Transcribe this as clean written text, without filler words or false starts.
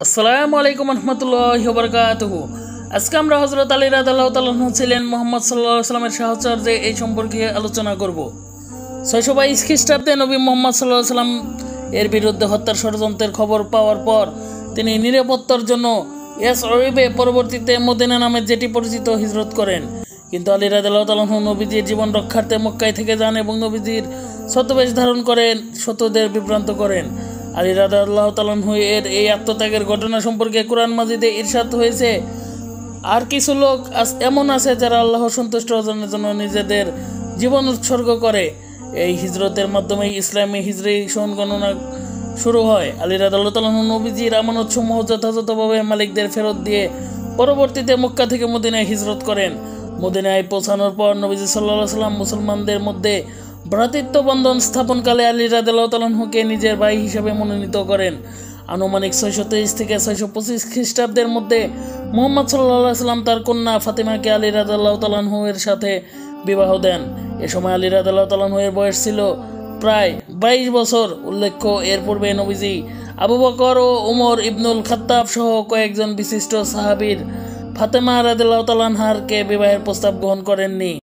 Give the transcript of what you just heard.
আসসালামু আলাইকুম রহমতুল্লাহি ওয়া বারাকাতুহু। আজকে আমরা হযরত আলী রাদিয়াল্লাহু তাআলা আনহু ছিলেন মুহাম্মদ সাল্লাল্লাহু আলাইহি সাল্লামের সাহচর্যে এই সম্পর্কে আলোচনা করব। 622 খ্রিস্টাব্দে নবী মুহাম্মদ সাল্লাল্লাহু আলাইহি সাল্লাম এর বিরুদ্ধে হত্যার ষড়যন্ত্রের খবর পাওয়ার পর তিনি নিরাপত্তার জন্য ইয়াসরিবে পরবর্তীতে মদিনা নামে যেটি পরিচিত হিজরত করেন। কিন্তু আলী রাদিয়াল্লাহু তাআলা আনহু নবীজির জীবন রক্ষার্থে মক্কায় থেকে যান এবং নবীজির ছদ্মবেশ ধারণ করেন, শত্রুদের বিভ্রান্ত করেন। আলী রাদিয়াল্লাহু তাআলা আনহু এর এই আত্মত্যাগের ঘটনা সম্পর্কে কুরআন মাজিদে ইরশাদ হয়েছে, আর কিছু লোক এমন আছে যারা আল্লাহর সন্তুষ্ট অর্জনের জন্য নিজেদের জীবন উৎসর্গ করে। এই হিজরতের মাধ্যমে ইসলামী হিজরি সন গণনা শুরু হয়। আলী রাদিয়াল্লাহু তাআলা আনহু নবীজির আমানতসমূহ যথাযথভাবে মালিকদের ফেরত দিয়ে পরবর্তীতে মক্কা থেকে মদিনায় হিজরত করেন। মদিনায় পৌঁছানোর পর নবীজি সাল্লাল্লাহু আলাইহি সাল্লাম মুসলমানদের মধ্যে ভ্রাতৃত্ব বন্ধন স্থাপনকালে আলী রাদিয়াল্লাহু তাআলা আনহুকে নিজের ভাই হিসেবে মনোনীত করেন। আনুমানিক 623 থেকে 625 খ্রিস্টাব্দের মধ্যে মুহাম্মদ সাল্লাল্লাহু আলাইহি সাল্লাম তার কন্যা ফাতেমাকে আলী রাদিয়াল্লাহু তাআলা আনহু এর সাথে বিবাহ দেন। এ সময় আলী রাদিয়াল্লাহু তাআলা আনহু এর বয়স ছিল প্রায় 22 বছর। উল্লেখ্য, এর পূর্বে নবীজি আবু বকর ও উমর ইবনুল খাত্তাব সহ কয়েকজন বিশিষ্ট সাহাবীর ফাতেমা রাদিয়াল্লাহু তাআলা আনহাকে বিবাহের প্রস্তাব গ্রহণ করেননি।